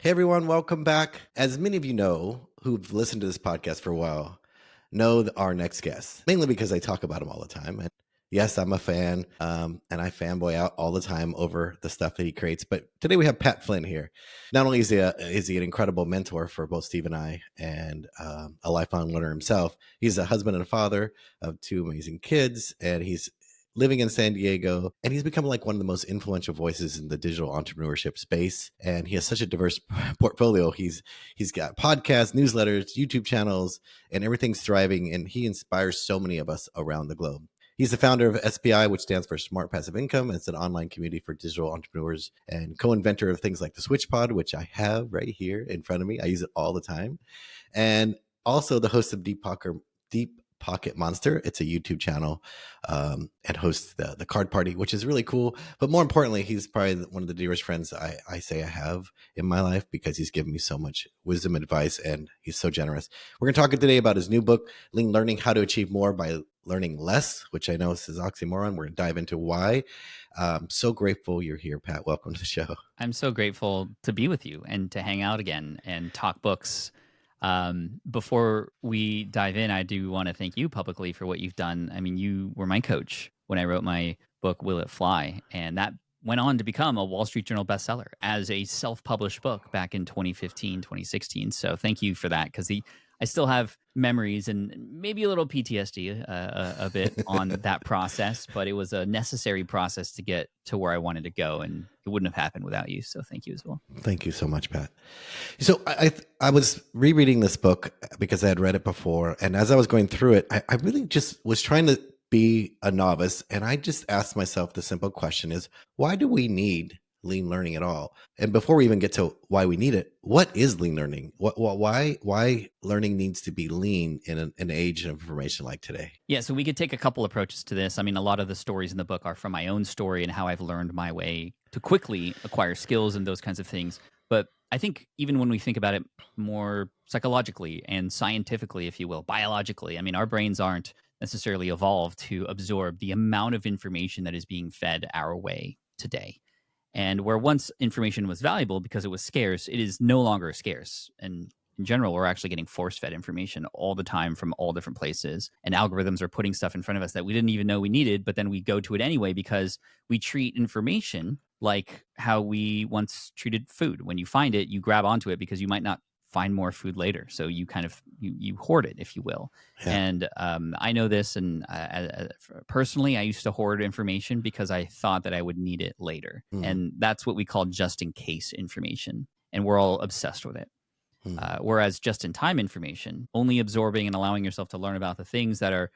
Hey everyone, welcome back. As many of you know who've listened to this podcast for a while, know our next guest, mainly because I talk about him all the time. And yes, I'm a fan, and I fanboy out all the time over the stuff that he creates. But today we have Pat Flynn here. Not only is he an incredible mentor for both Steve and I, and a lifelong learner himself, he's a husband and a father of two amazing kids, and he's living in San Diego, and he's become like one of the most influential voices in the digital entrepreneurship space. And he has such a diverse portfolio. He's got podcasts, newsletters, YouTube channels, and everything's thriving. And he inspires so many of us around the globe. He's the founder of SPI, which stands for Smart Passive Income. It's an online community for digital entrepreneurs, and co-inventor of things like the Switch Pod, which I have right here in front of me. I use it all the time. And also the host of Deep Pocket Monster. It's a YouTube channel, and hosts the Card Party, which is really cool. But more importantly, he's probably one of the dearest friends I say I have in my life, because he's given me so much wisdom, advice, and he's so generous. We're going to talk today about his new book, Lean Learning: How to Achieve More by Learning Less, which I know is oxymoron. We're going to dive into why. So grateful you're here, Pat. Welcome to the show. I'm so grateful to be with you and to hang out again and talk books. Before we dive in, I do want to thank you publicly for what you've done. I mean, you were my coach when I wrote my book, Will It Fly? And that went on to become a Wall Street Journal bestseller as a self-published book back in 2015, 2016. So thank you for that, because I still have memories and maybe a little PTSD a bit on that process, but it was a necessary process to get to where I wanted to go, and it wouldn't have happened without you. So thank you as well. Thank you so much, Pat. So I was rereading this book because I had read it before, and as I was going through it, I really just was trying to be a novice, and I just asked myself the simple question is, why do we need lean learning at all? And before we even get to why we need it, what is lean learning? Why learning needs to be lean in an age of information like today? Yeah, so we could take a couple approaches to this. I mean, a lot of the stories in the book are from my own story and how I've learned my way to quickly acquire skills and those kinds of things. But I think even when we think about it more psychologically and scientifically, if you will, biologically, I mean, our brains aren't necessarily evolved to absorb the amount of information that is being fed our way today. And where once information was valuable because it was scarce, it is no longer scarce. And in general, we're actually getting force-fed information all the time from all different places. And algorithms are putting stuff in front of us that we didn't even know we needed, but then we go to it anyway because we treat information like how we once treated food. When you find it, you grab onto it because you might not find more food later. So you kind of, you hoard it, if you will. Yeah. And I know this, and personally, I used to hoard information because I thought that I would need it later. And that's what we call just in case information. And we're all obsessed with it. Whereas just-in-time information, only absorbing and allowing yourself to learn about the things that are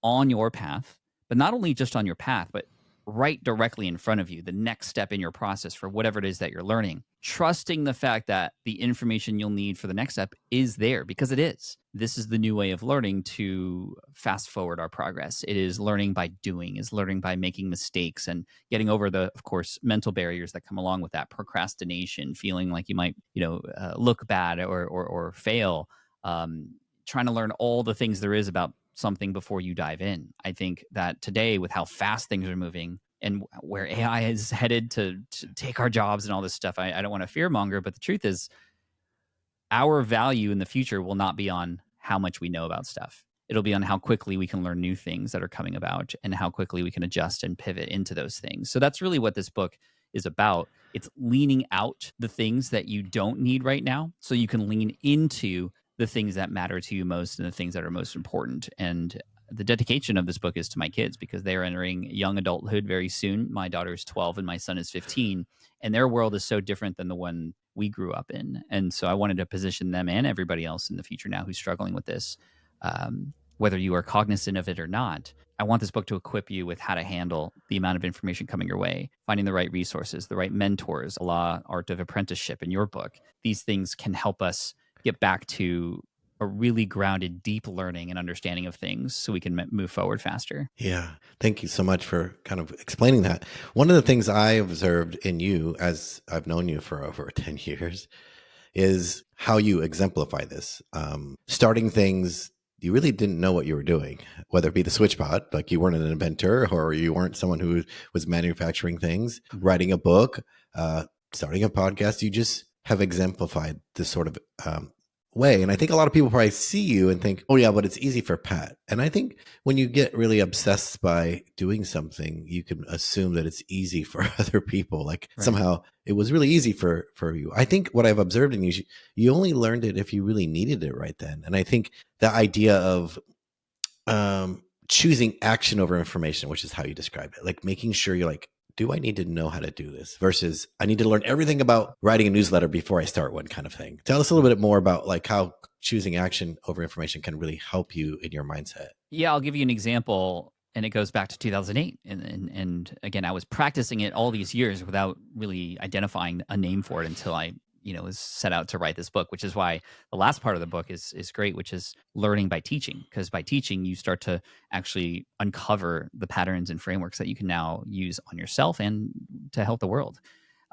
on your path, but not only just on your path, but right directly in front of you, the next step in your process for whatever it is that you're learning, trusting the fact that the information you'll need for the next step is there, because it is. This is the new way of learning to fast forward our progress. It is learning by doing, is learning by making mistakes and getting over the, of course, mental barriers that come along with that, procrastination, feeling like you might, look bad or fail, trying to learn all the things there is about something before you dive in. I think that today, with how fast things are moving and where AI is headed to take our jobs and all this stuff, I don't want to fearmonger, but the truth is our value in the future will not be on how much we know about stuff. It'll be on how quickly we can learn new things that are coming about and how quickly we can adjust and pivot into those things. So that's really what this book is about. It's leaning out the things that you don't need right now so you can lean into the things that matter to you most and the things that are most important. And the dedication of this book is to my kids, because they are entering young adulthood very soon. My daughter is 12 and my son is 15, and their world is so different than the one we grew up in. And so I wanted to position them and everybody else in the future now who's struggling with this, whether you are cognizant of it or not. I want this book to equip you with how to handle the amount of information coming your way, finding the right resources, the right mentors, Art of Apprenticeship in your book. These things can help us get back to a really grounded, deep learning and understanding of things so we can move forward faster. Yeah. Thank you so much for kind of explaining that. One of the things I observed in you, as I've known you for over 10 years, is how you exemplify this. Starting things you really didn't know what you were doing, whether it be the SwitchPod, like you weren't an inventor or you weren't someone who was manufacturing things, writing a book, starting a podcast. You just have exemplified this sort of way. And I think a lot of people probably see you and think, oh, yeah, but it's easy for Pat. And I think when you get really obsessed by doing something, you can assume that it's easy for other people. Like Right. somehow it was really easy for you. I think what I've observed in you, you only learned it if you really needed it right then. And I think the idea of choosing action over information, which is how you described it, like making sure you're like, do I need to know how to do this versus I need to learn everything about writing a newsletter before I start one, kind of thing. Tell us a little bit more about like how choosing action over information can really help you in your mindset. Yeah, I'll give you an example, and it goes back to 2008. And again, I was practicing it all these years without really identifying a name for it until I, was set out to write this book, which is why the last part of the book is great, which is learning by teaching. Because by teaching, you start to actually uncover the patterns and frameworks that you can now use on yourself and to help the world.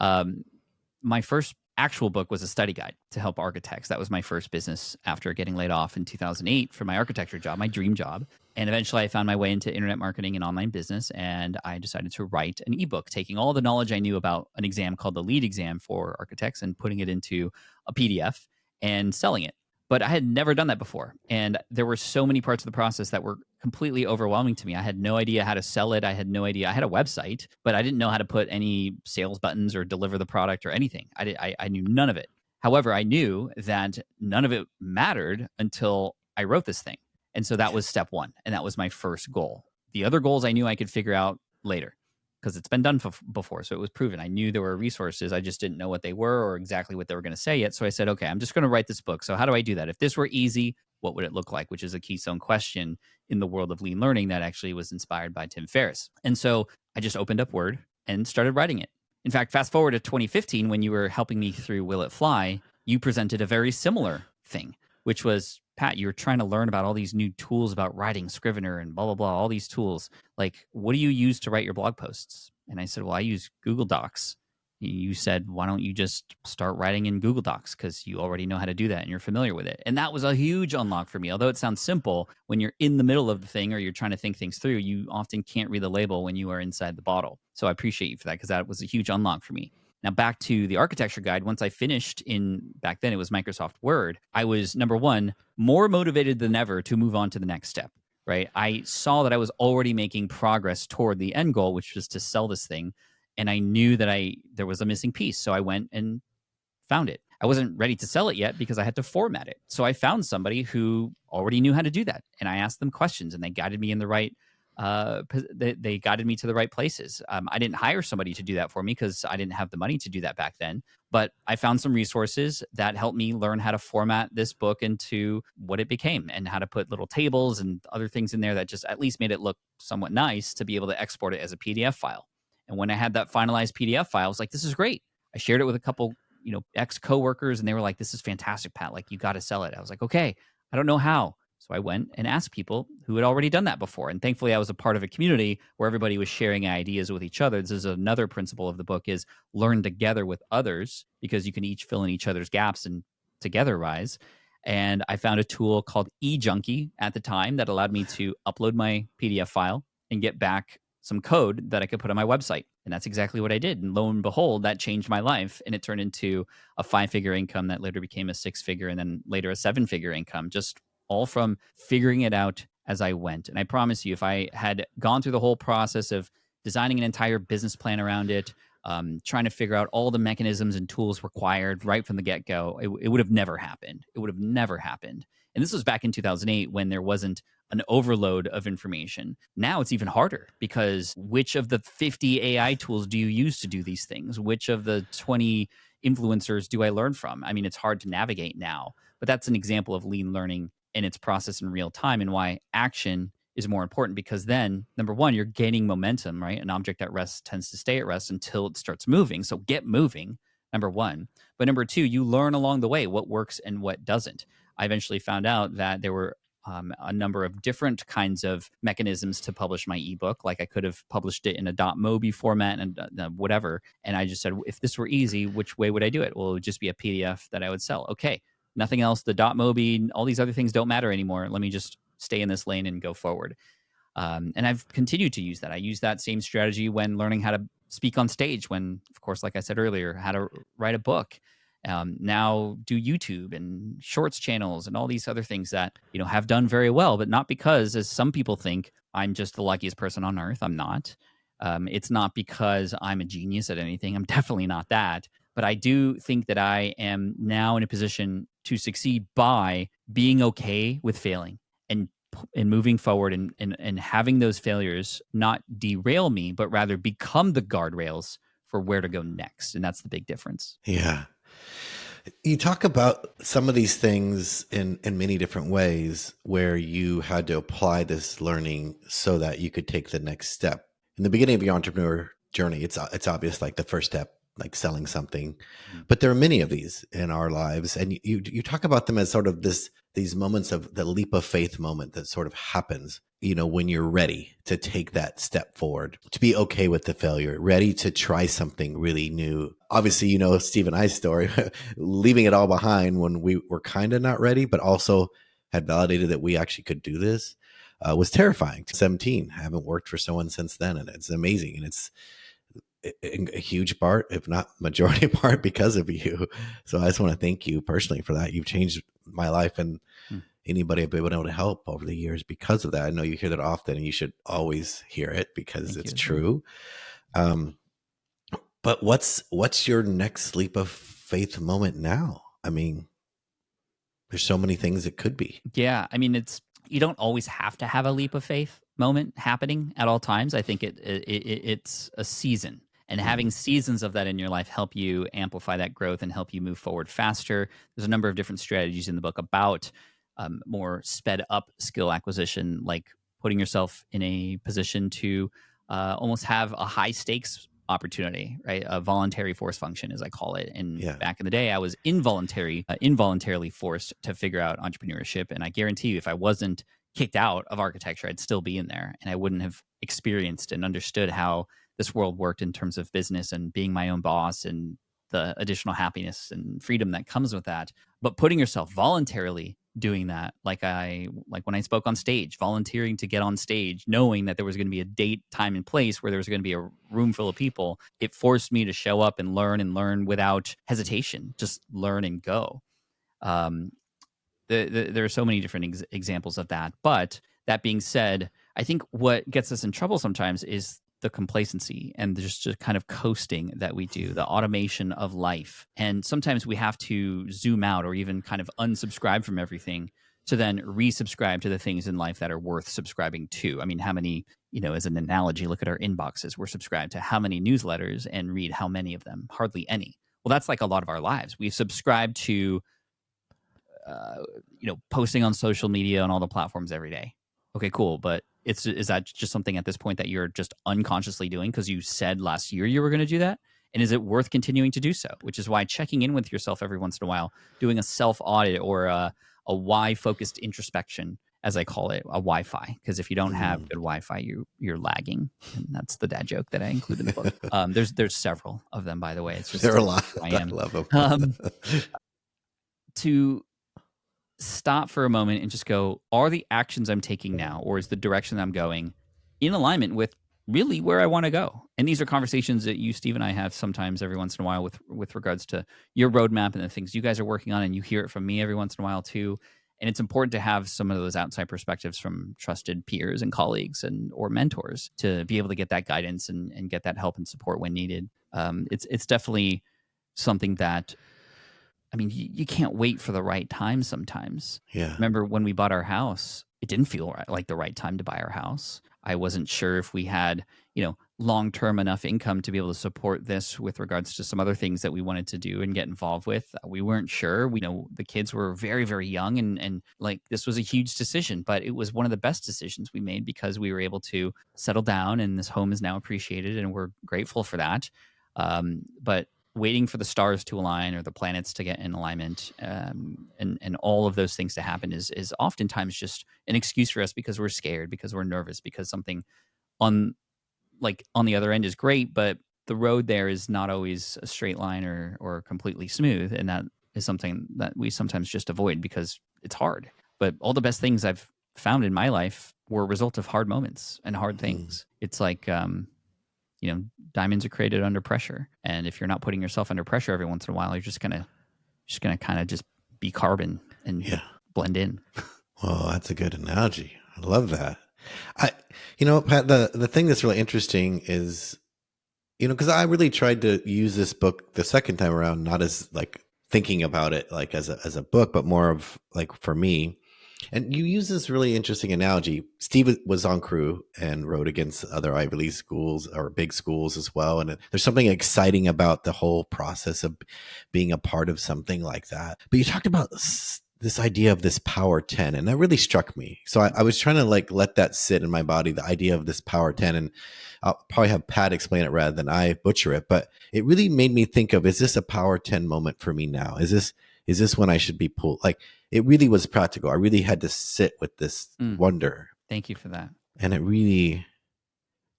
My first actual book was a study guide to help architects. That was my first business after getting laid off in 2008 from my architecture job, my dream job. And eventually I found my way into internet marketing and online business. And I decided to write an ebook, taking all the knowledge I knew about an exam called the LEAD exam for architects and putting it into a PDF and selling it. But I had never done that before. And there were so many parts of the process that were completely overwhelming to me. I had no idea how to sell it. I had no idea. I had a website, but I didn't know how to put any sales buttons or deliver the product or anything. I knew none of it. However, I knew that none of it mattered until I wrote this thing. And so that was step one. And that was my first goal. The other goals I knew I could figure out later because it's been done before. So it was proven. I knew there were resources. I just didn't know what they were or exactly what they were going to say yet. So I said, okay, I'm just going to write this book. So how do I do that? If this were easy, what would it look like? Which is a keystone question in the world of lean learning that actually was inspired by Tim Ferriss. And so I just opened up Word and started writing it. In fact, fast forward to 2015, when you were helping me through Will It Fly, you presented a very similar thing, which was, Pat, you were trying to learn about all these new tools about writing, Scrivener and blah, blah, blah, all these tools. Like, what do you use to write your blog posts? And I said, well, I use Google Docs. You said, why don't you just start writing in Google Docs? Because you already know how to do that and you're familiar with it. And that was a huge unlock for me. Although it sounds simple, when you're in the middle of the thing or you're trying to think things through, you often can't read the label when you are inside the bottle. So I appreciate you for that because that was a huge unlock for me. Now, back to the architecture guide, once I finished back then it was Microsoft Word, I was, number one, more motivated than ever to move on to the next step, right? I saw that I was already making progress toward the end goal, which was to sell this thing. And I knew that there was a missing piece. So I went and found it. I wasn't ready to sell it yet because I had to format it. So I found somebody who already knew how to do that. And I asked them questions and they guided me in the right they guided me to the right places. I didn't hire somebody to do that for me because I didn't have the money to do that back then. But I found some resources that helped me learn how to format this book into what it became and how to put little tables and other things in there that just at least made it look somewhat nice to be able to export it as a PDF file. And when I had that finalized PDF file, I was like, this is great. I shared it with a couple, ex-coworkers, and they were like, this is fantastic, Pat. Like, you got to sell it. I was like, okay, I don't know how. So I went and asked people who had already done that before. And thankfully, I was a part of a community where everybody was sharing ideas with each other. This is another principle of the book is learn together with others because you can each fill in each other's gaps and together rise. And I found a tool called eJunkie at the time that allowed me to upload my PDF file and get back some code that I could put on my website. And that's exactly what I did. And lo and behold, that changed my life. And it turned into a 5-figure income that later became a 6-figure and then later a 7-figure income, just all from figuring it out as I went. And I promise you, if I had gone through the whole process of designing an entire business plan around it, trying to figure out all the mechanisms and tools required right from the get-go, it would have never happened. It would have never happened. And this was back in 2008 when there wasn't an overload of information. Now it's even harder because which of the 50 AI tools do you use to do these things? Which of the 20 influencers do I learn from? I mean, it's hard to navigate now, but that's an example of lean learning in its process in real time and why action is more important because then, number one, you're gaining momentum, right? An object at rest tends to stay at rest until it starts moving. So get moving, number one. But number two, you learn along the way what works and what doesn't. I eventually found out that there were a number of different kinds of mechanisms to publish my ebook. Like I could have published it in a .mobi format and whatever. And I just said, if this were easy, which way would I do it? Well, it would just be a PDF that I would sell. Okay, nothing else. The .mobi, all these other things don't matter anymore. Let me just stay in this lane and go forward. And I've continued to use that. I use that same strategy when learning how to speak on stage, when, of course, like I said earlier, how to write a book. Now do YouTube and shorts channels and all these other things that, have done very well, but not because, as some people think, I'm just the luckiest person on earth. I'm not. It's not because I'm a genius at anything. I'm definitely not that. But I do think that I am now in a position to succeed by being okay with failing and moving forward, and having those failures not derail me, but rather become the guardrails for where to go next. And that's the big difference. Yeah. You talk about some of these things in many different ways where you had to apply this learning so that you could take the next step. In the beginning of your entrepreneur journey, it's obvious, like the first step, like selling something. Mhm. But there are many of these in our lives, and you talk about them as sort of these moments of the leap of faith moment that sort of happens, when you're ready to take that step forward, to be okay with the failure, ready to try something really new. Obviously, Steve and I's story, leaving it all behind when we were kind of not ready, but also had validated that we actually could do this, was terrifying. 17, I haven't worked for someone since then, and it's amazing. And it's a huge part, if not majority part, because of you. So I just want to thank you personally for that. You've changed my life and Mm. anybody I've been able to help over the years because of that. I know you hear that often, and you should always hear it because Thank you it's as well. true. But what's your next leap of faith moment now? I mean, there's so many things it could be. Yeah, I mean, you don't always have to have a leap of faith moment happening at all times. I think it's a season, and having Mm, seasons of that in your life help you amplify that growth and help you move forward faster. There's a number of different strategies in the book about more sped up skill acquisition, like putting yourself in a position to almost have a high stakes opportunity, right? A voluntary force function, as I call it. And yeah. back in the day, I was involuntarily forced to figure out entrepreneurship. And I guarantee you, if I wasn't kicked out of architecture, I'd still be in there, and I wouldn't have experienced and understood how this world worked in terms of business and being my own boss and the additional happiness and freedom that comes with that. But putting yourself voluntarily doing that, like when I spoke on stage, volunteering to get on stage, knowing that there was going to be a date, time, and place where there was going to be a room full of people, it forced me to show up and learn without hesitation, just learn and go. um, there are so many different examples of that. But that being said, I think what gets us in trouble sometimes is the complacency and just kind of coasting that we do, the automation of life. And sometimes we have to zoom out or even kind of unsubscribe from everything to then resubscribe to the things in life that are worth subscribing to. I mean, how many, as an analogy, look at our inboxes. We're subscribed to how many newsletters and read how many of them? Hardly any. Well, that's like a lot of our lives. We subscribe to uh, posting on social media on all the platforms every day. Okay, cool. But is that just something at this point that you're just unconsciously doing because you said last year you were going to do that? And is it worth continuing to do so? Which is why checking in with yourself every once in a while, doing a self audit or a why focused introspection, as I call it, a Wi-Fi. Because if you don't have Mm. good Wi-Fi, you're lagging, and that's the dad joke that I include in the book. There's several of them, by the way. It's There just are a lot. who I I am. love them. Um, to stop for a moment and just go, are the actions I'm taking now, or is the direction I'm going in alignment with really where I want to go? And these are conversations that you, Steve, and I have sometimes every once in a while with regards to your roadmap and the things you guys are working on. And you hear it from me every once in a while too. And it's important to have some of those outside perspectives from trusted peers and colleagues or mentors to be able to get that guidance and get that help and support when needed. It's definitely something that, I mean, you can't wait for the right time sometimes. Yeah. Remember when we bought our house, it didn't feel like the right time to buy our house. I wasn't sure if we had, long-term enough income to be able to support this with regards to some other things that we wanted to do and get involved with. We weren't sure. The kids were very, very young, and like this was a huge decision, but it was one of the best decisions we made because we were able to settle down, and this home is now appreciated, and we're grateful for that. But waiting for the stars to align or the planets to get in alignment, and all of those things to happen is oftentimes just an excuse for us because we're scared, because we're nervous, because something on on the other end is great, but the road there is not always a straight line or completely smooth, and that is something that we sometimes just avoid because it's hard. But all the best things I've found in my life were a result of hard moments and hard Mm. things. It's like diamonds are created under pressure. And if you're not putting yourself under pressure every once in a while, you're just going to just going to kind of just be carbon and blend in. Well, that's a good analogy. I love that. Pat, the thing that's really interesting is, because I really tried to use this book the second time around, not as like thinking about it like as a book, but more of like for me. And you use this really interesting analogy. Steve was on crew and rowed against other Ivy League schools or big schools as well. And there's something exciting about the whole process of being a part of something like that. But you talked about this idea of this power 10, and that really struck me. So I was trying to like let that sit in my body, the idea of this power 10. And I'll probably have Pat explain it rather than I butcher it. But it really made me think of, is this a power 10 moment for me now? Is this when I should be pulled? Like, it really was practical. I really had to sit with this wonder. Thank you for that. And it really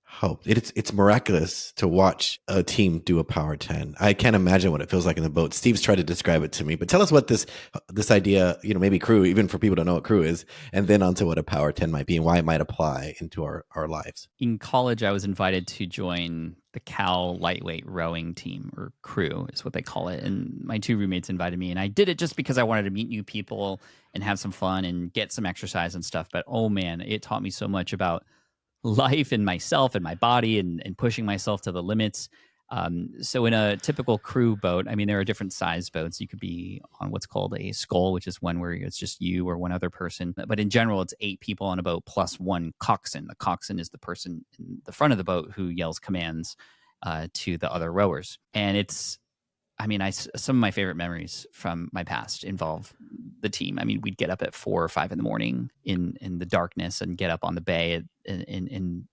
helped. It's miraculous to watch a team do a power 10. I can't imagine what it feels like in the boat. Steve's tried to describe it to me, but tell us what this idea, maybe crew, even for people to know what crew is, and then onto what a power 10 might be and why it might apply into our lives. In college, I was invited to join the Cal lightweight rowing team, or crew is what they call it. And my two roommates invited me, and I did it just because I wanted to meet new people and have some fun and get some exercise and stuff. But oh man, it taught me so much about life and myself and my body and pushing myself to the limits. So in a typical crew boat, I mean, there are different size boats. You could be on what's called a scull, which is one where it's just you or one other person. But in general, it's 8 people on a boat plus one coxswain. The coxswain is the person in the front of the boat who yells commands to the other rowers. And some of my favorite memories from my past involve the team. I mean, we'd get up at 4 or 5 in the morning in the darkness and get up on the bay in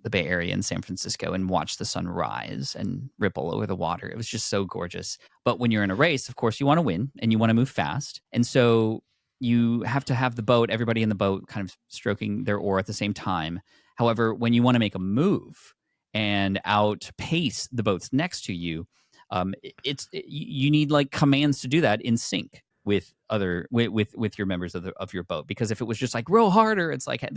the Bay Area in San Francisco and watch the sun rise and ripple over the water. It was just so gorgeous. But when you're in a race, of course, you want to win and you want to move fast. And so you have to have everybody in the boat kind of stroking their oar at the same time. However, when you want to make a move and outpace the boats next to you, you need like commands to do that in sync with with your members of your boat. Because if it was just like row harder, it's like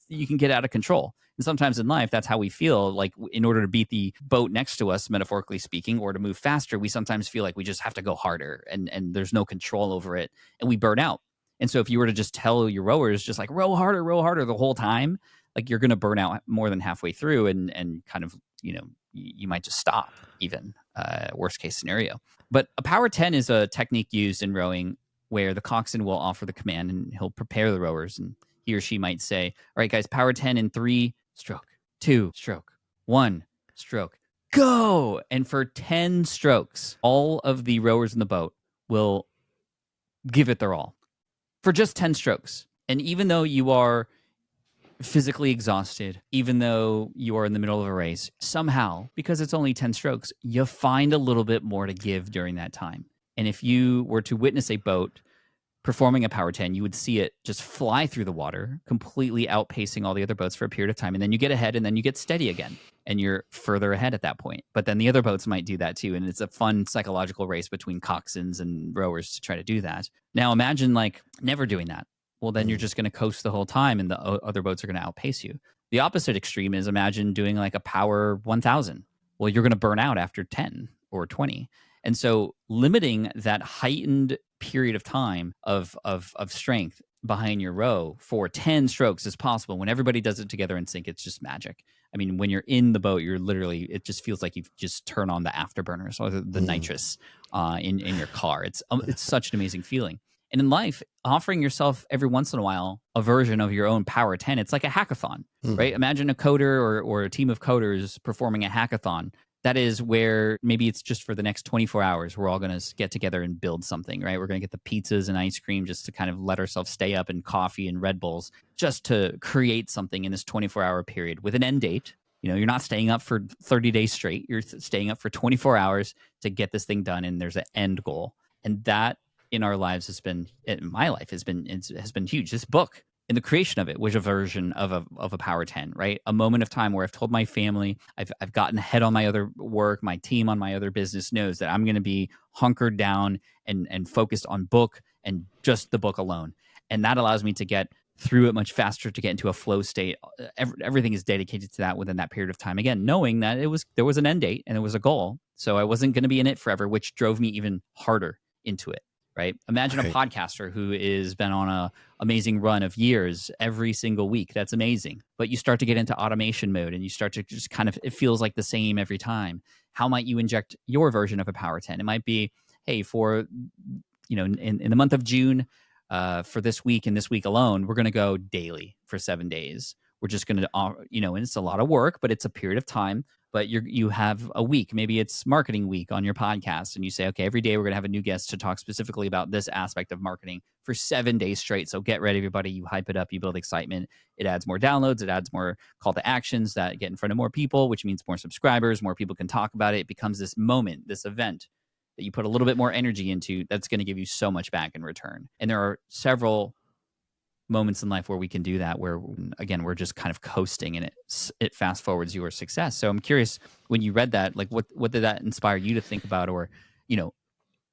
you can get out of control. And sometimes in life, that's how we feel. Like in order to beat the boat next to us, metaphorically speaking, or to move faster, we sometimes feel like we just have to go harder, and there's no control over it, and we burn out. And so if you were to just tell your rowers just like row harder the whole time, like you're going to burn out more than halfway through, and kind of you might just stop even. Worst case scenario. But a power 10 is a technique used in rowing where the coxswain will offer the command and he'll prepare the rowers, and he or she might say, all right, guys, power 10 in 3, stroke, 2, stroke, 1, stroke, go. And for 10 strokes, all of the rowers in the boat will give it their all for just 10 strokes. And even though you are physically exhausted, even though you are in the middle of a race, somehow, because it's only 10 strokes, you find a little bit more to give during that time. And if you were to witness a boat performing a power 10, you would see it just fly through the water, completely outpacing all the other boats for a period of time. And then you get ahead and then you get steady again, and you're further ahead at that point. But then the other boats might do that too. And it's a fun psychological race between coxswains and rowers to try to do that. Now imagine like never doing that. Well, then you're just going to coast the whole time, and the other boats are going to outpace you. The opposite extreme is imagine doing like a power 1000. Well, you're going to burn out after 10 or 20. And so limiting that heightened period of time of strength behind your row for 10 strokes is possible. When everybody does it together in sync, it's just magic. I mean, when you're in the boat, it just feels like you've just turned on the afterburners or the nitrous in your car. It's such an amazing feeling. And in life, offering yourself every once in a while a version of your own power 10, it's like a hackathon, right? Imagine a coder or a team of coders performing a hackathon. That is where maybe it's just for the next 24 hours. We're all going to get together and build something, right? We're going to get the pizzas and ice cream just to kind of let ourselves stay up, and coffee and Red Bulls just to create something in this 24-hour period with an end date. You're not staying up for 30 days straight. You're staying up for 24 hours to get this thing done, and there's an end goal. And that in our lives in my life has been huge. This book and the creation of it was a version of a power 10, right? A moment of time where I've told my family, I've gotten ahead on my other work, my team on my other business knows that I'm going to be hunkered down and focused on book and just the book alone. And that allows me to get through it much faster, to get into a flow state. Everything is dedicated to that within that period of time. Again, knowing that there was an end date and there was a goal. So I wasn't going to be in it forever, which drove me even harder into it, right? Imagine a Right. podcaster who is been on a amazing run of years every single week. That's amazing. But you start to get into automation mode and you start to just kind of, it feels like the same every time. How might you inject your version of a Power 10? It might be, hey, for, in the month of June, for this week and this week alone, we're going to go daily for 7 days. We're just going to, and it's a lot of work, but it's a period of time. But you have a week, maybe it's marketing week on your podcast, and you say, okay, every day we're going to have a new guest to talk specifically about this aspect of marketing for 7 days straight. So get ready, everybody. You hype it up, you build excitement. It adds more downloads. It adds more call to actions that get in front of more people, which means more subscribers, more people can talk about it. It becomes this moment, this event that you put a little bit more energy into that's going to give you so much back in return. And there are several moments in life where we can do that, where again we're just kind of coasting and it fast forwards your success. So I'm curious, when you read that, like what did that inspire you to think about, or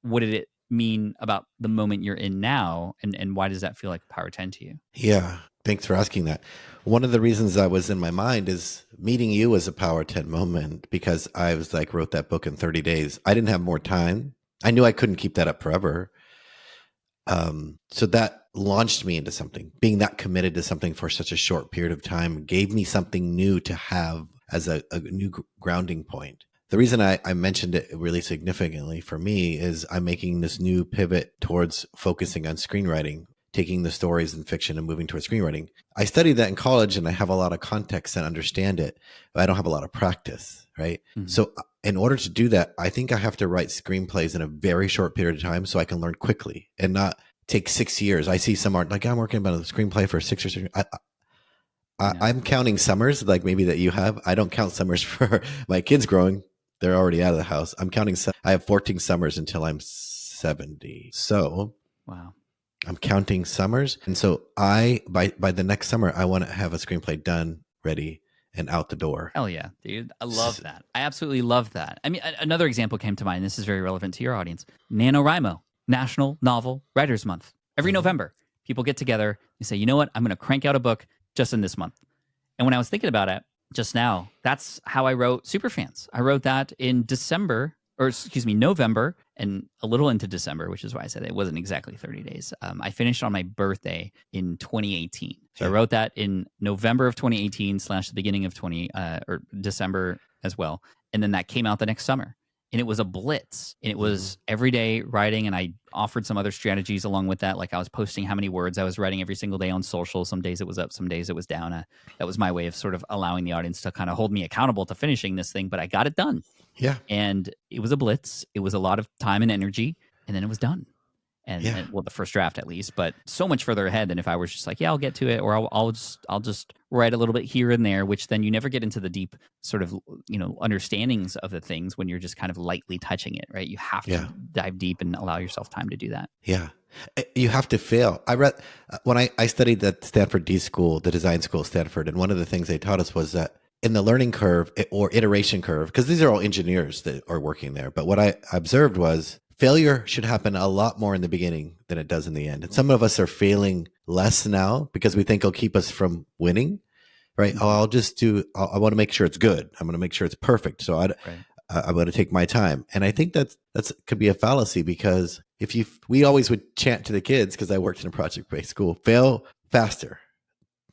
what did it mean about the moment you're in now, and why does that feel like Power 10 to you? Yeah, thanks for asking that. One of the reasons that was in my mind is meeting you was a Power 10 moment, because I was like, wrote that book in 30 days. I didn't have more time. I knew I couldn't keep that up forever. So that launched me into something. Being that committed to something for such a short period of time gave me something new to have as a new grounding point. The reason I mentioned it really significantly for me is I'm making this new pivot towards focusing on screenwriting, taking the stories in fiction and moving towards screenwriting. I studied that in college and I have a lot of context and understand it, but I don't have a lot of practice, right? Mm-hmm. So in order to do that, I think I have to write screenplays in a very short period of time so I can learn quickly and not take 6 years. I see some art like, I'm working on a screenplay for 6 or 7 years. I'm counting summers like maybe that you have. I don't count summers for my kids growing. They're already out of the house. I'm counting. I have 14 summers until I'm 70. So wow, I'm counting summers. And so by the next summer, I want to have a screenplay done, ready, and out the door. Hell yeah, dude. I love that. I absolutely love that. I mean, another example came to mind. This is very relevant to your audience. NaNoWriMo, National Novel Writers Month. Every November, people get together and say, you know what? I'm going to crank out a book just in this month. And when I was thinking about it just now, that's how I wrote Superfans. I wrote that in November, and a little into December, which is why I said it wasn't exactly 30 days. I finished on my birthday in 2018. So I wrote that in November of 2018 / the beginning of or December as well. And then that came out the next summer. And it was a blitz. And it was everyday writing. And I offered some other strategies along with that. Like I was posting how many words I was writing every single day on social. Some days it was up, some days it was down. That was my way of sort of allowing the audience to kind of hold me accountable to finishing this thing. But I got it done. Yeah. And it was a blitz. It was a lot of time and energy. And then it was done. And well, the first draft at least, but so much further ahead than if I was just like, yeah, I'll get to it, or I'll just write a little bit here and there, which then you never get into the deep sort of understandings of the things when you're just kind of lightly touching it, right? You have to dive deep and allow yourself time to do that. Yeah, you have to fail. I read when I studied at Stanford D School, the design school at Stanford, and one of the things they taught us was that in the learning curve or iteration curve, because these are all engineers that are working there, but what I observed was failure should happen a lot more in the beginning than it does in the end. And some of us are failing less now because we think it'll keep us from winning, right? Mm-hmm. I want to make sure it's good. I'm going to make sure it's perfect. So I'm going to take my time. And I think that's could be a fallacy, because we always would chant to the kids, because I worked in a project-based school, fail faster.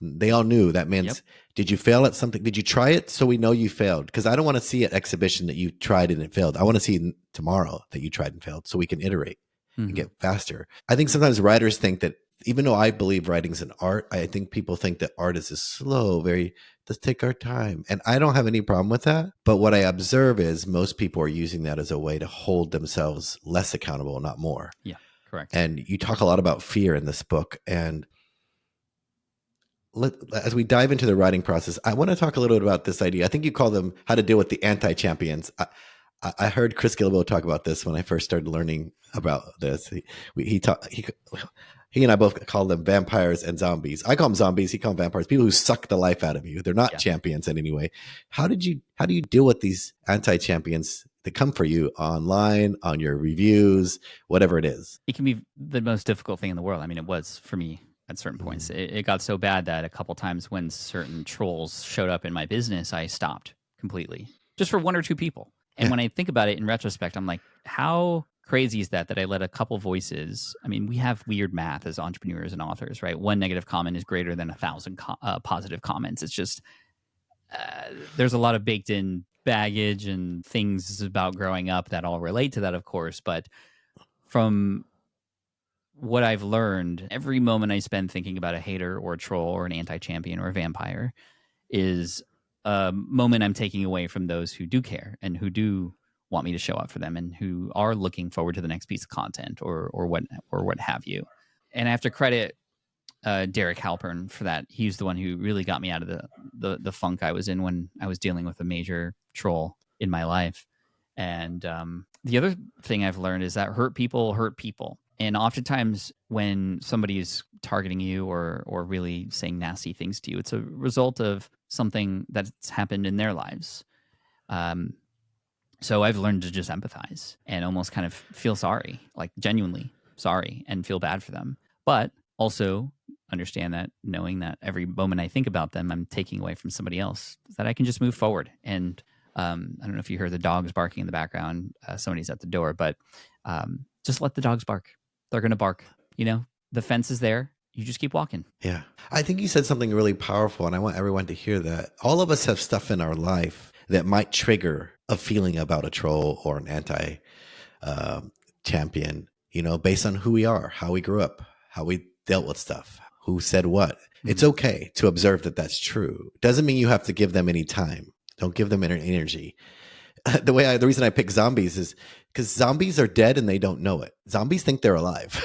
They all knew that meant, did you fail at something? Did you try it? So we know you failed, because I don't want to see an exhibition that you tried and it failed. I want to see tomorrow that you tried and failed, so we can iterate and get faster. I think sometimes writers think that, even though I believe writing's an art, I think people think that art is a slow, let's take our time. And I don't have any problem with that. But what I observe is most people are using that as a way to hold themselves less accountable, not more. Yeah, correct. And you talk a lot about fear in this book. And as we dive into the writing process, I want to talk a little bit about this idea. I think you call them how to deal with the anti-champions. I heard Chris Gilbo talk about this when I first started learning about this. He and I both call them vampires and zombies. I call them zombies. He calls them vampires. People who suck the life out of you. They're not champions in any way. How do you deal with these anti-champions that come for you online, on your reviews, whatever it is? It can be the most difficult thing in the world. I mean, it was for me at certain points. It got so bad that a couple times when certain trolls showed up in my business, I stopped completely, just for one or two people. And when I think about it in retrospect, I'm like, how crazy is that I let a couple voices. I mean, we have weird math as entrepreneurs and authors, right? One negative comment is greater than 1,000 positive comments. It's just there's a lot of baked in baggage and things about growing up that all relate to that, of course. But from what I've learned, every moment I spend thinking about a hater or a troll or an anti-champion or a vampire is a moment I'm taking away from those who do care and who do want me to show up for them and who are looking forward to the next piece of content or what have you. And I have to credit Derek Halpern for that. He's the one who really got me out of the funk I was in when I was dealing with a major troll in my life. And the other thing I've learned is that hurt people hurt people. And oftentimes when somebody is targeting you or really saying nasty things to you, it's a result of something that's happened in their lives. So I've learned to just empathize and almost kind of feel sorry, like genuinely sorry, and feel bad for them. But also understand that, knowing that every moment I think about them, I'm taking away from somebody else, that I can just move forward. And I don't know if you heard the dogs barking in the background. Somebody's at the door, but just let the dogs bark. They're going to bark. You know, the fence is there. You just keep walking. Yeah. I think you said something really powerful, and I want everyone to hear that. All of us have stuff in our life that might trigger a feeling about a troll or an anti-champion, based on who we are, how we grew up, how we dealt with stuff, who said what. Mm-hmm. It's okay to observe that that's true. Doesn't mean you have to give them any time. Don't give them any energy. The reason I pick zombies is because zombies are dead and they don't know it. Zombies think they're alive.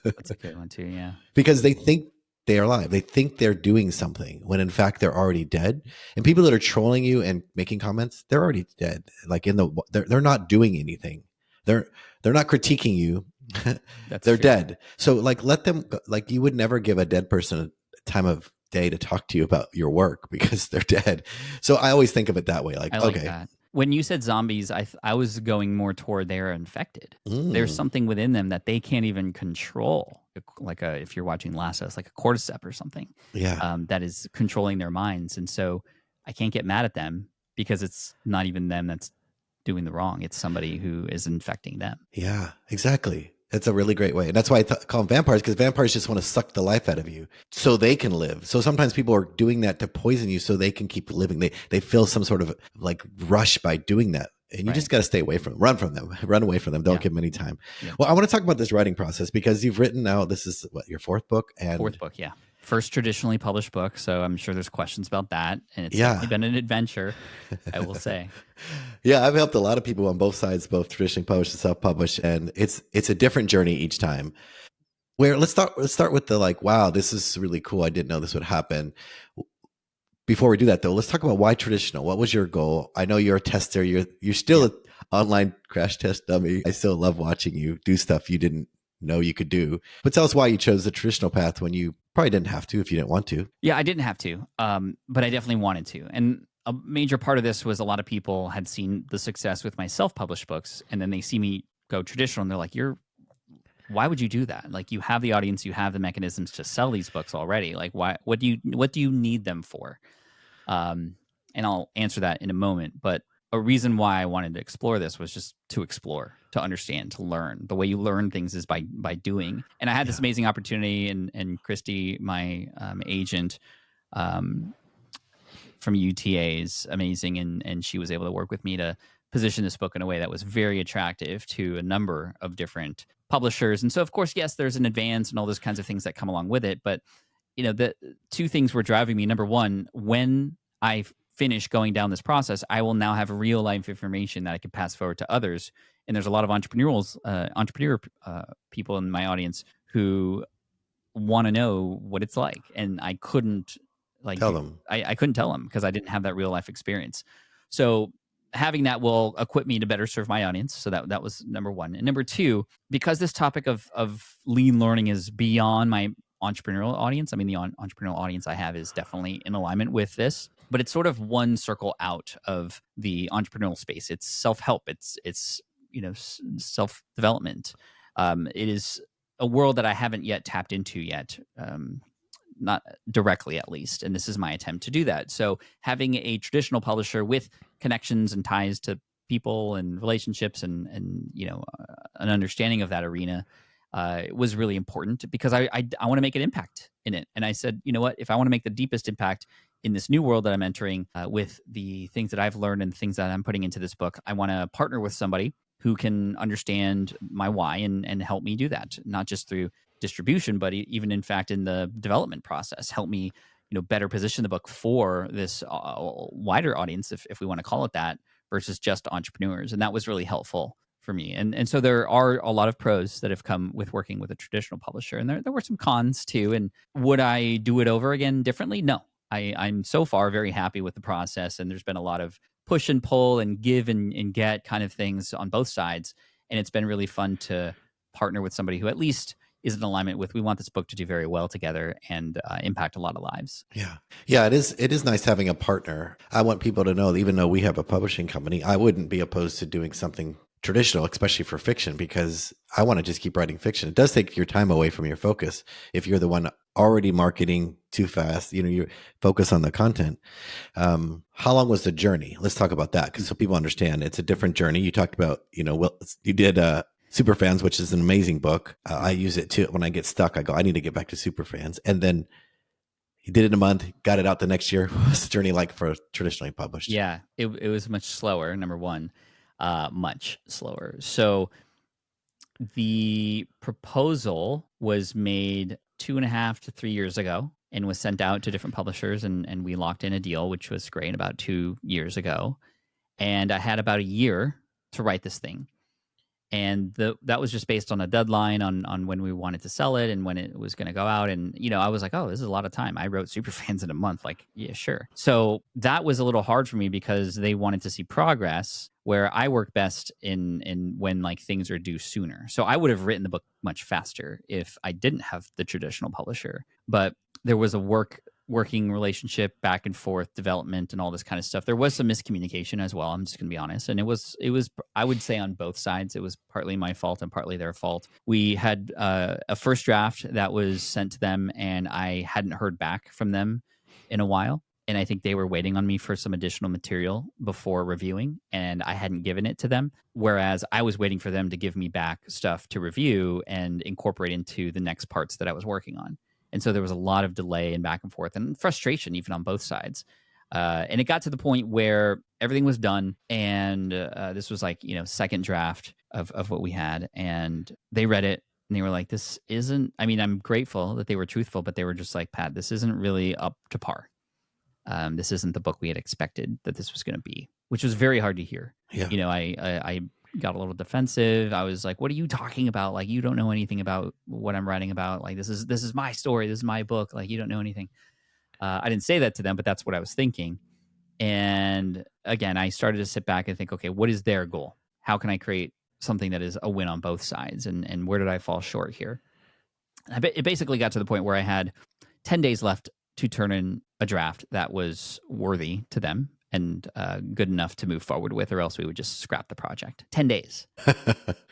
That's a good one too, yeah. Because they think they are alive. They think they're doing something when in fact they're already dead. And people that are trolling you and making comments, they're already dead. Like they're not doing anything. They're not critiquing you. They're true. Dead. So like let them, like you would never give a dead person a time of day to talk to you about your work because they're dead. So I always think of it that way. Like okay. That. When you said zombies, I was going more toward they're infected. There's something within them that they can't even control. Like if you're watching Last of Us, like a cordyceps or something. Yeah. That is controlling their minds. And so I can't get mad at them because it's not even them that's doing the wrong. It's somebody who is infecting them. Yeah, exactly. That's a really great way. And that's why I call them vampires, because vampires just want to suck the life out of you so they can live. So sometimes people are doing that to poison you so they can keep living. They feel some sort of like rush by doing that. And you just got to stay away from them, run away from them. Don't give them any time. Yeah. Well, I want to talk about this writing process because you've written now, this is your fourth book. Fourth book, yeah. First traditionally published book, so I'm sure there's questions about that. And it's definitely been an adventure, I will say. Yeah, I've helped a lot of people on both sides, both traditionally published and self-published, and it's a different journey each time. Where let's start with the like, wow, this is really cool. I didn't know this would happen. Before we do that, though, let's talk about why traditional. What was your goal? I know you're a tester. You're still an online crash test dummy. I still love watching you do stuff you didn't know you could do. But tell us why you chose the traditional path when you probably didn't have to if you didn't want to. Yeah, I didn't have to, but I definitely wanted to. And a major part of this was a lot of people had seen the success with my self-published books, and then they see me go traditional, and they're like, why would you do that? Like, you have the audience, you have the mechanisms to sell these books already. Like, why? What do you need them for? And I'll answer that in a moment. But a reason why I wanted to explore this was just to explore, to understand, to learn. The way you learn things is by doing. And I had this amazing opportunity, and Christy, my agent from UTA, is amazing, and she was able to work with me to position this book in a way that was very attractive to a number of different publishers. And so, of course, yes, there's an advance and all those kinds of things that come along with it. But the two things were driving me. Number one, when I finish going down this process, I will now have real life information that I can pass forward to others. And there's a lot of entrepreneur people in my audience who want to know what it's like, and I couldn't tell them. I couldn't tell them because I didn't have that real life experience. So having that will equip me to better serve my audience. So that was number one. And number two, because this topic of lean learning is beyond my entrepreneurial audience. I mean, the entrepreneurial audience I have is definitely in alignment with this, but it's sort of one circle out of the entrepreneurial space. It's self-help. It's self-development. It is a world that I haven't yet tapped into yet, not directly at least. And this is my attempt to do that. So having a traditional publisher with connections and ties to people and relationships and an understanding of that arena was really important because I want to make an impact in it. And I said, you know what, if I want to make the deepest impact in this new world that I'm entering with the things that I've learned and things that I'm putting into this book, I want to partner with somebody who can understand my why and help me do that, not just through distribution, but even in fact in the development process, help me better position the book for this wider audience, if we want to call it that, versus just entrepreneurs. And that was really helpful for me. And so there are a lot of pros that have come with working with a traditional publisher, and there were some cons too. And would I do it over again differently? No. I'm so far very happy with the process, and there's been a lot of push and pull and give and get kind of things on both sides. And it's been really fun to partner with somebody who at least is in alignment with, we want this book to do very well together and impact a lot of lives. Yeah, it is nice having a partner. I want people to know that even though we have a publishing company, I wouldn't be opposed to doing something traditional, especially for fiction, because I want to just keep writing fiction. It does take your time away from your focus. If you're the one already marketing too fast, you focus on the content. How long was the journey? Let's talk about that, because so people understand it's a different journey. You talked about, you did Superfans, which is an amazing book. I use it too. When I get stuck, I go, I need to get back to Superfans. And then you did it in a month, got it out the next year. What's the journey like for traditionally published? Yeah, it was much slower, number one, much slower. So the proposal was made 2.5 to 3 years ago and was sent out to different publishers, and we locked in a deal, which was great, about 2 years ago. And I had about a year to write this thing. And that was just based on a deadline on when we wanted to sell it and when it was going to go out. And I was like, oh, this is a lot of time. I wrote Superfans in a month. Like, yeah, sure. So that was a little hard for me because they wanted to see progress, where I work best in when like things are due sooner. So I would have written the book much faster if I didn't have the traditional publisher. But there was a working relationship, back and forth development and all this kind of stuff. There was some miscommunication as well, I'm just gonna be honest, and it was I would say on both sides. It was partly my fault and partly their fault. We had a first draft that was sent to them, and I hadn't heard back from them in a while, and I think they were waiting on me for some additional material before reviewing, and I hadn't given it to them, whereas I was waiting for them to give me back stuff to review and incorporate into the next parts that I was working on. And so there was a lot of delay and back and forth and frustration even on both sides. And it got to the point where everything was done. And this was like, second draft of what we had. And they read it and they were like, this isn't, I mean, I'm grateful that they were truthful, but they were just like, Pat, this isn't really up to par. This isn't the book we had expected that this was going to be, which was very hard to hear. Yeah. I got a little defensive. I was like, what are you talking about? Like, you don't know anything about what I'm writing about. Like, this is my story. This is my book. Like, you don't know anything. I didn't say that to them, but that's what I was thinking. And again, I started to sit back and think, okay, what is their goal? How can I create something that is a win on both sides? And where did I fall short here? It basically got to the point where I had 10 days left to turn in a draft that was worthy to them and good enough to move forward with, or else we would just scrap the project. 10 days.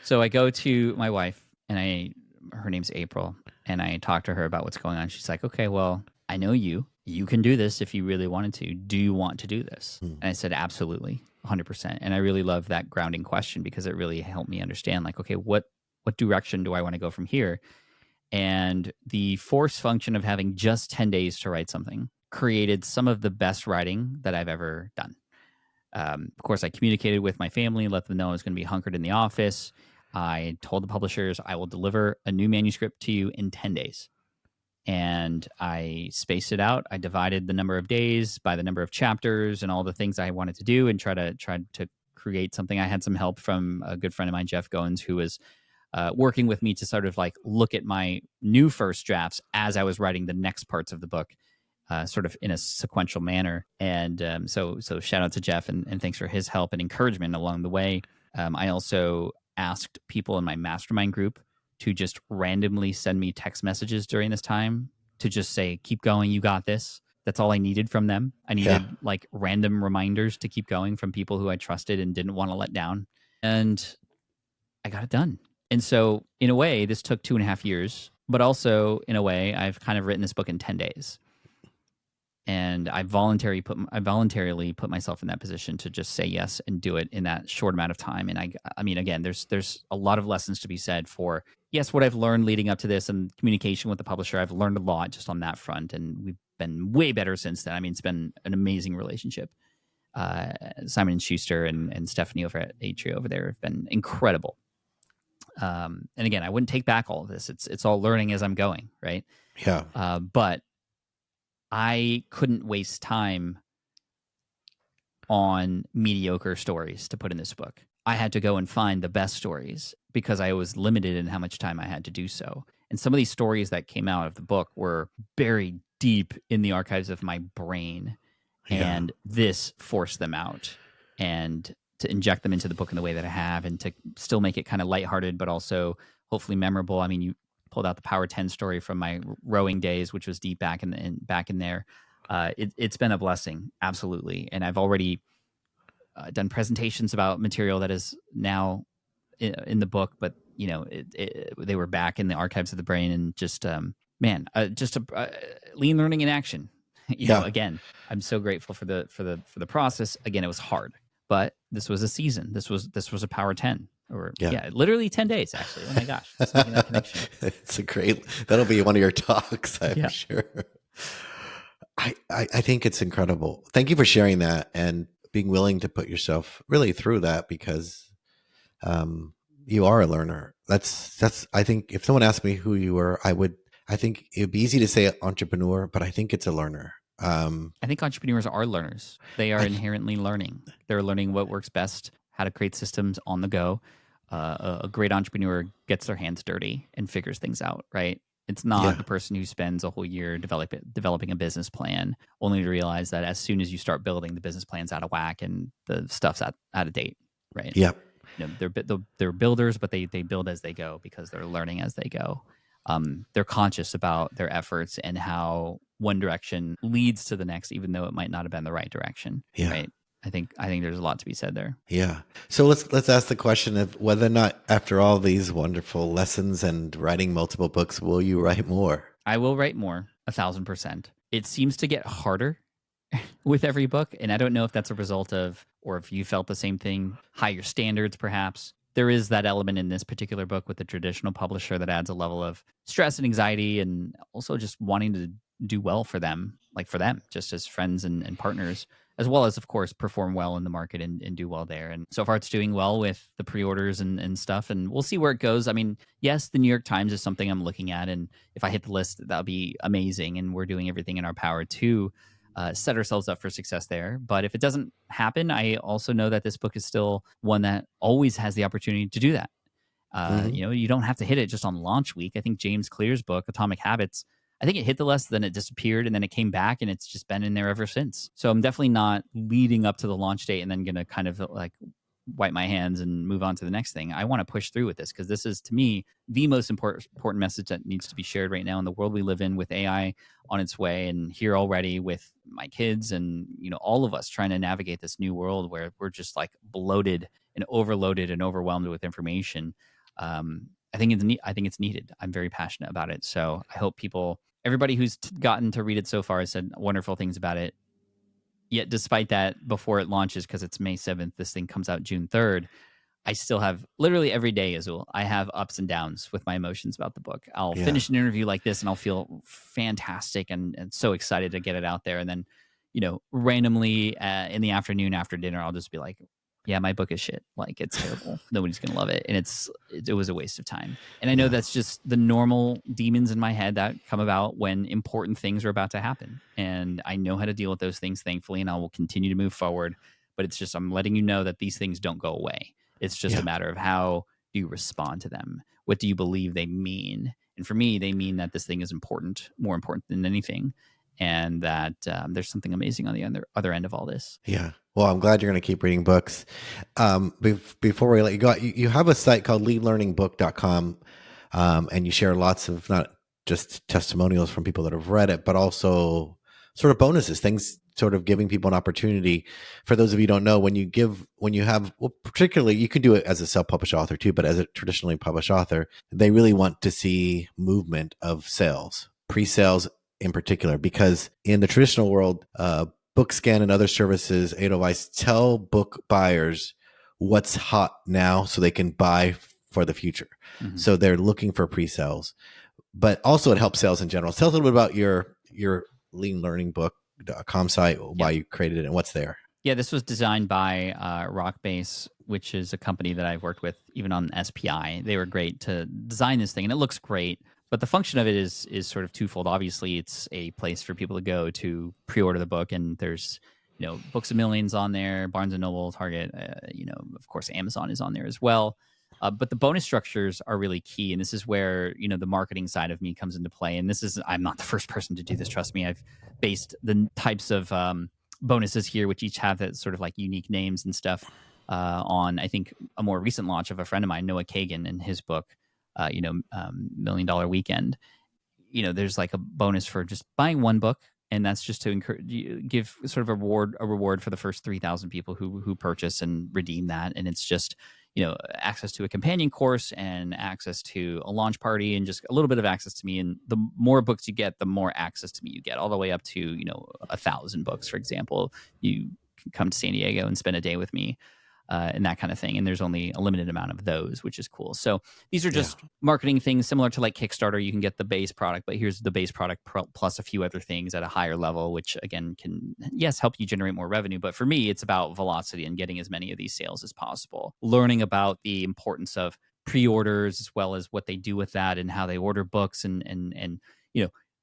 So I go to my wife, and her name's April, and I talk to her about what's going on. She's like, okay, well, I know you can do this if you really wanted to. Do you want to do this? And I said, absolutely, 100%. And I really love that grounding question, because it really helped me understand, like, okay, what direction do I want to go from here? And the force function of having just 10 days to write something created some of the best writing that I've ever done. Of course, I communicated with my family, let them know I was going to be hunkered in the office. I told the publishers, I will deliver a new manuscript to you in 10 days. And I spaced it out. I divided the number of days by the number of chapters and all the things I wanted to do, and try to create something. I had some help from a good friend of mine, Jeff Goins, who was working with me to sort of like look at my new first drafts as I was writing the next parts of the book, sort of in a sequential manner. And so shout out to Jeff, and thanks for his help and encouragement along the way. I also asked people in my mastermind group to just randomly send me text messages during this time to just say, keep going, you got this. That's all I needed from them. I needed like random reminders to keep going from people who I trusted and didn't want to let down. And I got it done. And so in a way, this took 2.5 years, but also in a way, I've kind of written this book in 10 days. And I voluntarily put myself in that position to just say yes and do it in that short amount of time. And I mean, again, there's a lot of lessons to be said for, yes, what I've learned leading up to this and communication with the publisher. I've learned a lot just on that front, and we've been way better since then. I mean, it's been an amazing relationship. Simon and Schuster and Stephanie over at Atria over there have been incredible. And again, I wouldn't take back all of this. It's all learning as I'm going, right? Yeah. But I couldn't waste time on mediocre stories to put in this book. I had to go and find the best stories because I was limited in how much time I had to do so. And some of these stories that came out of the book were buried deep in the archives of my brain. Yeah. And this forced them out, and to inject them into the book in the way that I have, and to still make it kind of lighthearted, but also hopefully memorable. I mean, you pulled out the Power 10 story from my rowing days, which was deep back in there. It's been a blessing, absolutely. And I've already done presentations about material that is now in the book, but they were back in the archives of the brain, and just lean learning in action. Again, I'm so grateful for the process. Again, it was hard, but this was a season. This was a Power 10, or literally 10 days actually. Oh my gosh, just making that connection. It's that'll be one of your talks, I'm sure. I think it's incredible. Thank you for sharing that and being willing to put yourself really through that, because you are a learner. That's I think if someone asked me who you were, I think it'd be easy to say entrepreneur, but I think it's a learner. I think entrepreneurs are learners. They are inherently learning. They're learning what works best, how to create systems on the go. A great entrepreneur gets their hands dirty and figures things out, right? It's not the person who spends a whole year developing a business plan, only to realize that as soon as you start building, the business plan's out of whack and the stuff's out of date, right? Yeah. They're builders, but they build as they go because they're learning as they go. They're conscious about their efforts and how one direction leads to the next, even though it might not have been the right direction. Yeah. Right? I think there's a lot to be said there. Yeah. So let's ask the question of whether or not, after all these wonderful lessons and writing multiple books, will you write more? I will write more, 1,000%. It seems to get harder with every book, and I don't know if that's a result of, or if you felt the same thing, higher standards perhaps. There is that element in this particular book with the traditional publisher that adds a level of stress and anxiety, and also just wanting to do well for them, just as friends and partners, as well as, of course, perform well in the market and do well there. And so far it's doing well with the pre-orders and stuff, and we'll see where it goes. I mean, yes, the New York Times is something I'm looking at, and if I hit the list, that'll be amazing, and we're doing everything in our power to set ourselves up for success there. But if it doesn't happen, I also know that this book is still one that always has the opportunity to do that. You don't have to hit it just on launch week. I think James Clear's book, Atomic Habits, I think it hit the list, then it disappeared, and then it came back, and it's just been in there ever since. So I'm definitely not leading up to the launch date and then going to kind of like wipe my hands and move on to the next thing. I want to push through with this, because this is, to me, the most important message that needs to be shared right now in the world we live in, with AI on its way and here already with my kids and all of us trying to navigate this new world where we're just like bloated and overloaded and overwhelmed with information. I think it's needed. I'm very passionate about it. So I hope everybody who's gotten to read it so far has said wonderful things about it. Yet despite that, before it launches, because it's May 7th, this thing comes out June 3rd, I still have, literally every day, Azul, I have ups and downs with my emotions about the book. I'll finish an interview like this and I'll feel fantastic and so excited to get it out there. And then, randomly in the afternoon after dinner, I'll just be like, yeah, my book is shit. Like, it's terrible. Nobody's going to love it. And it was a waste of time. And I know that's just the normal demons in my head that come about when important things are about to happen. And I know how to deal with those things, thankfully, and I will continue to move forward. But it's just, I'm letting you know that these things don't go away. It's just a matter of how do you respond to them? What do you believe they mean? And for me, they mean that this thing is important, more important than anything. And that there's something amazing on the other end of all this. Yeah. Well, I'm glad you're going to keep reading books. Before we let you go, you have a site called leadlearningbook.com, and you share lots of not just testimonials from people that have read it, but also sort of bonuses, things sort of giving people an opportunity. For those of you who don't know, particularly, you can do it as a self-published author too, but as a traditionally published author, they really want to see movement of sales, pre-sales, in particular, because in the traditional world, BookScan and other services, Edelweiss tell book buyers what's hot now so they can buy for the future. Mm-hmm. So they're looking for pre-sales, but also it helps sales in general. Tell us a little bit about your lean learning book.com site, why you created it and what's there. Yeah, this was designed by Rockbase, which is a company that I've worked with even on SPI. They were great to design this thing, and it looks great. But the function of it is sort of twofold. Obviously, it's a place for people to go to pre-order the book, and there's Books a Millions on there, Barnes and Noble, Target, of course, Amazon is on there as well. But the bonus structures are really key, and this is where the marketing side of me comes into play. And I'm not the first person to do this. Trust me, I've based the types of bonuses here, which each have that sort of like unique names and stuff, on I think a more recent launch of a friend of mine, Noah Kagan, and his book, $1 Million Weekend. There's like a bonus for just buying one book, and that's just to give sort of a reward for the first 3,000 people who purchase and redeem that, and it's just access to a companion course and access to a launch party and just a little bit of access to me. And the more books you get, the more access to me you get, all the way up to 1,000 books, for example. You can come to San Diego and spend a day with me. And that kind of thing. And there's only a limited amount of those, which is cool. So these are just marketing things similar to like Kickstarter. You can get the base product, but here's the base product plus a few other things at a higher level, which again can, yes, help you generate more revenue. But for me, it's about velocity and getting as many of these sales as possible. Learning about the importance of pre-orders as well as what they do with that and how they order books and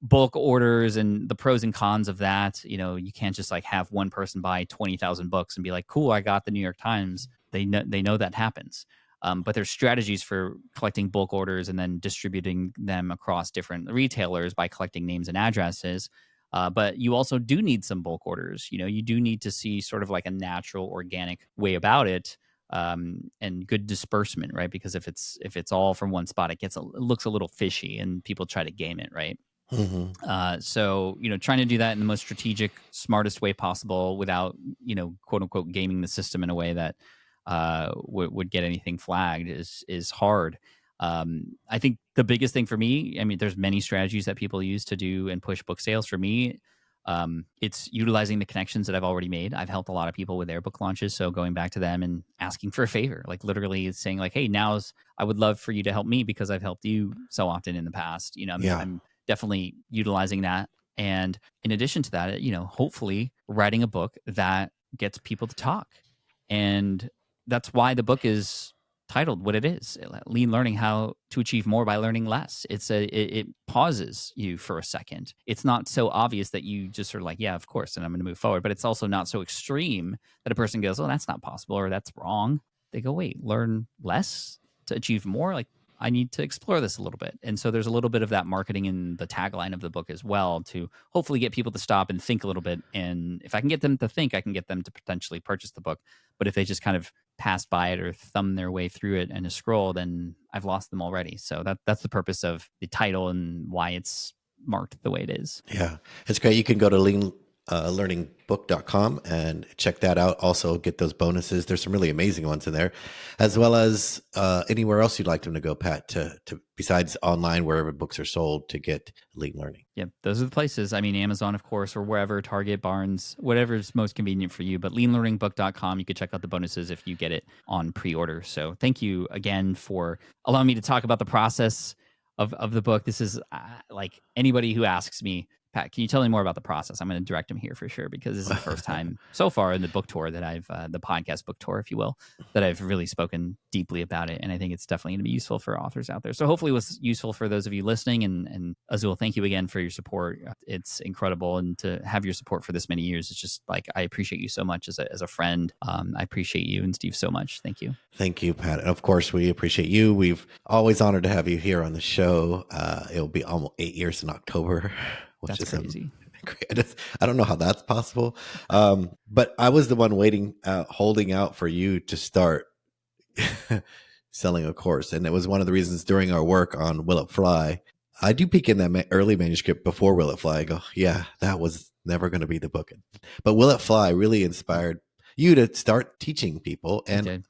bulk orders and the pros and cons of that. You can't just like have one person buy 20,000 books and be like, cool, I got the New York Times. They know that happens. But there's strategies for collecting bulk orders and then distributing them across different retailers by collecting names and addresses. But you also do need some bulk orders. You do need to see sort of like a natural, organic way about it. And good disbursement, right? Because if it's all from one spot, it looks a little fishy and people try to game it, right? Mm-hmm. So, trying to do that in the most strategic, smartest way possible without, quote unquote, gaming the system in a way that would get anything flagged is hard. I think the biggest thing for me, there's many strategies that people use to do and push book sales. For me, it's utilizing the connections that I've already made. I've helped a lot of people with their book launches. So going back to them and asking for a favor, like literally saying like, hey, I would love for you to help me because I've helped you so often in the past. I'm definitely utilizing that. And in addition to that, hopefully writing a book that gets people to talk. And that's why the book is titled what it is, Lean Learning, How to Achieve More by Learning Less. It pauses you for a second. It's not so obvious that you just sort of like, yeah, of course, and I'm going to move forward. But it's also not so extreme that a person goes, oh, that's not possible or that's wrong. They go, wait, learn less to achieve more? Like, I need to explore this a little bit. And so there's a little bit of that marketing in the tagline of the book as well to hopefully get people to stop and think a little bit. And if I can get them to think, I can get them to potentially purchase the book. But if they just kind of pass by it or thumb their way through it and a scroll, then I've lost them already. So that's the purpose of the title and why it's marked the way it is. Yeah, it's great. You can go to learningbook.com and check that out. Also get those bonuses. There's some really amazing ones in there, as well as anywhere else you'd like them to go, Pat, to besides online, wherever books are sold, to get Lean Learning. Yeah, those are the places. Amazon, of course, or wherever, Target, Barnes, whatever is most convenient for you. But leanlearningbook.com, you could check out the bonuses if you get it on pre-order. So thank you again for allowing me to talk about the process of the book. This is like anybody who asks me, Pat, can you tell me more about the process? I'm going to direct them here for sure, because this is the first time so far in the book tour that I've, the podcast book tour, if you will, that I've really spoken deeply about it. And I think it's definitely going to be useful for authors out there. So hopefully it was useful for those of you listening. And Azul, thank you again for your support. It's incredible. And to have your support for this many years, it's just like, I appreciate you so much as a friend. I appreciate you and Steve so much. Thank you. Thank you, Pat. And of course, we appreciate you. We've always honored to have you here on the show. It'll be almost 8 years in October. Which That's is crazy. I don't know how that's possible. But I was the one holding out for you to start selling a course. And it was one of the reasons during our work on Will It Fly, I do peek in that early manuscript before Will It Fly. I go, yeah, that was never going to be the book. But Will It Fly really inspired you to start teaching people and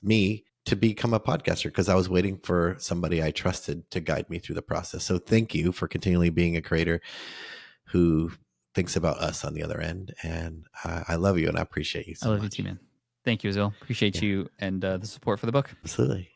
me to become a podcaster, because I was waiting for somebody I trusted to guide me through the process. So thank you for continually being a creator who thinks about us on the other end. And I love you and I appreciate you I so love you much. too, man. Thank you as well. Appreciate Yeah, you and the support for the book. absolutely.